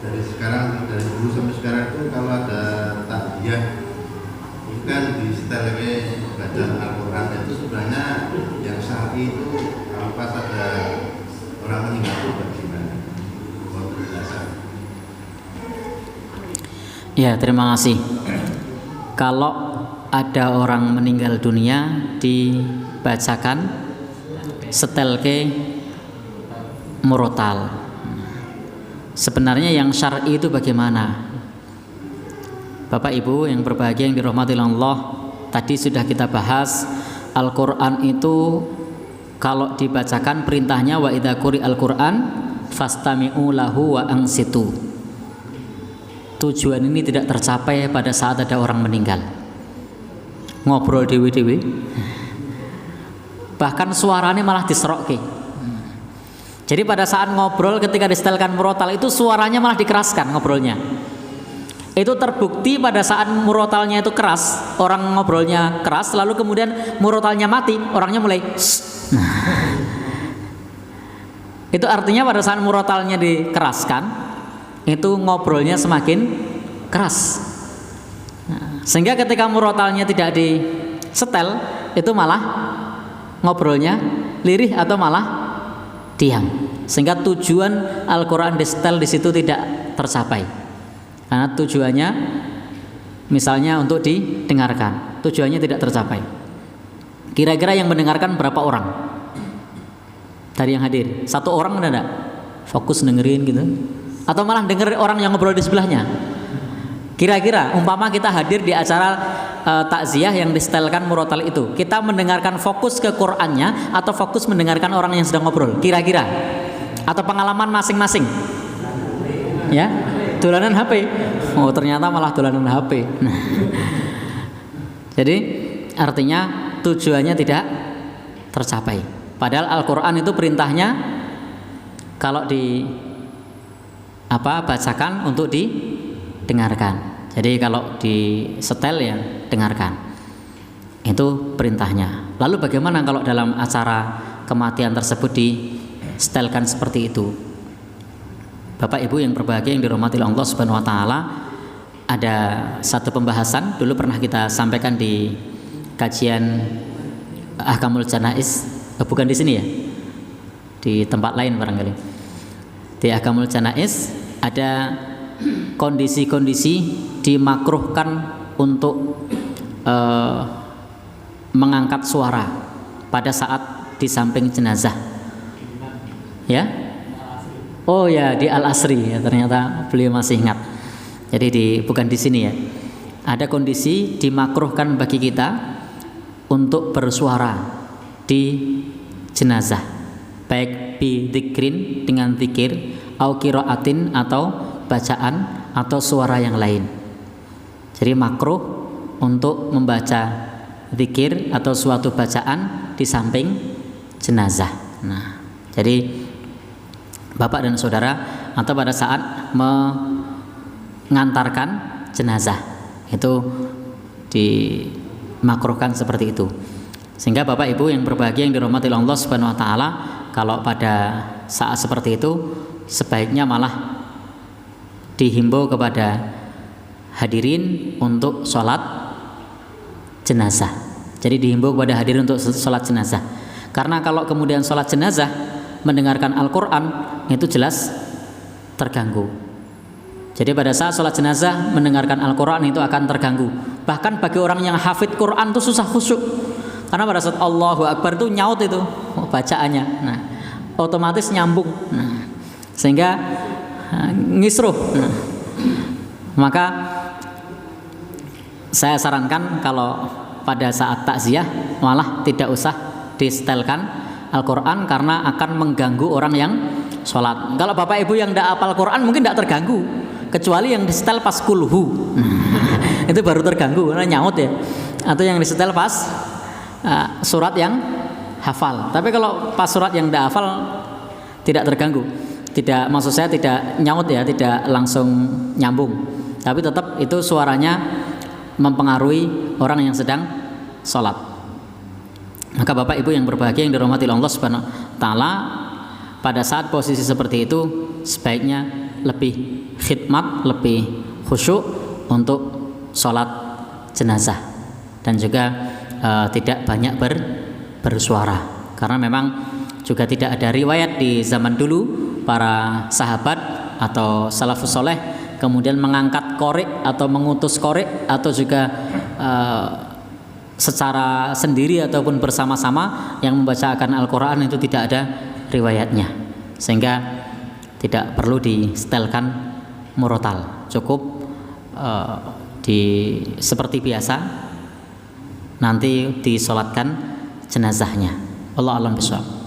dari sekarang, dari dulu sampai sekarang itu kalau ada takziah itu kan di setelnya bacaan Al-Quran, itu sebenarnya yang syar'i itu kalau pas ada orang meninggal itu bagaimana? Mau penjelasan? Ya, terima kasih. Kalau ada orang meninggal dunia dibacakan setelke murotal. Sebenarnya yang syar'i itu bagaimana? Bapak Ibu yang berbahagia yang dirahmati Allah, tadi sudah kita bahas Al-Quran itu kalau dibacakan perintahnya wa idza quri'al Quran fastami'u lahu wa ansitu. Tujuan ini tidak tercapai pada saat ada orang meninggal. Ngobrol dewe-dewe, bahkan suaranya malah diserokke. Jadi pada saat ngobrol ketika disetelkan murotal itu suaranya malah dikeraskan ngobrolnya. Itu terbukti pada saat murotalnya itu keras, orang ngobrolnya keras, lalu kemudian murotalnya mati, orangnya mulai itu artinya pada saat murotalnya dikeraskan, itu ngobrolnya semakin keras. Sehingga ketika murotalnya tidak disetel, itu malah ngobrolnya lirih atau malah diam, sehingga tujuan Al-Quran disetel di situ tidak tercapai. Karena tujuannya misalnya untuk didengarkan, tujuannya tidak tercapai. Kira-kira yang mendengarkan berapa orang dari yang hadir? Satu orang ada? Fokus dengerin gitu? Atau malah denger orang yang ngobrol di sebelahnya? Kira-kira umpama kita hadir di acara takziah yang disetelkan murotal itu, kita mendengarkan fokus ke Qur'annya atau fokus mendengarkan orang yang sedang ngobrol? Kira-kira? Atau pengalaman masing-masing? Ya, dolanan HP. Oh, ternyata malah dolanan HP. Nah. Jadi artinya tujuannya tidak tercapai. Padahal Al-Qur'an itu perintahnya kalau bacakan untuk didengarkan. Jadi kalau di setel ya dengarkan. Itu perintahnya. Lalu bagaimana kalau dalam acara kematian tersebut disetelkan seperti itu? Bapak Ibu yang berbahagia yang dirahmati Allah Subhanahu wa taala, ada satu pembahasan dulu pernah kita sampaikan di kajian Ahkamul Janaiz, bukan di sini ya. Di tempat lain barangkali. Di Ahkamul Janaiz ada kondisi-kondisi dimakruhkan untuk mengangkat suara pada saat di samping jenazah. Ya? Oh ya, di Al-Asri ya, ternyata beliau masih ingat. Jadi bukan di sini ya. Ada kondisi dimakruhkan bagi kita untuk bersuara di jenazah, baik bidzikrin dengan zikir, au qiraatin atau bacaan atau suara yang lain. Jadi makruh untuk membaca zikir atau suatu bacaan di samping jenazah. Nah, jadi Bapak dan Saudara atau pada saat mengantarkan jenazah itu dimakruhkan seperti itu. Sehingga Bapak Ibu yang berbahagia yang dirahmati Allah Subhanahu wa taala, kalau pada saat seperti itu sebaiknya malah dihimbau kepada hadirin untuk sholat jenazah. Jadi dihimbau kepada hadirin untuk sholat jenazah. Karena kalau kemudian sholat jenazah mendengarkan Al-Quran itu jelas terganggu. Jadi pada saat sholat jenazah mendengarkan Al-Quran itu akan terganggu. Bahkan bagi orang yang hafid Quran itu susah khusyuk. Karena pada saat Allahu Akbar itu nyaut itu bacaannya. Nah, otomatis nyambung. Nah, sehingga ngisruh. Nah, maka saya sarankan kalau pada saat takziah malah tidak usah disetelkan Al-Quran karena akan mengganggu orang yang sholat. Kalau Bapak Ibu yang tidak hafal Quran mungkin tidak terganggu, kecuali yang disetel pas kulhu. Itu baru terganggu karena nyaut ya. Atau yang disetel pas surat yang hafal. Tapi kalau pas surat yang tidak hafal tidak terganggu. Tidak, maksud saya tidak nyaut ya, tidak langsung nyambung. Tapi tetap itu suaranya mempengaruhi orang yang sedang sholat. Maka Bapak Ibu yang berbahagia yang dirahmati Allah Subhanahu wa taala, pada saat posisi seperti itu sebaiknya lebih khidmat, lebih khusyuk untuk sholat jenazah, dan juga tidak banyak bersuara, karena memang juga tidak ada riwayat di zaman dulu para sahabat atau salafus soleh kemudian mengangkat qorek atau mengutus qorek atau juga secara sendiri ataupun bersama-sama yang membacakan Al-Quran, itu tidak ada riwayatnya, sehingga tidak perlu disetelkan murotal, cukup seperti biasa nanti disolatkan jenazahnya. Allah alam bisawab.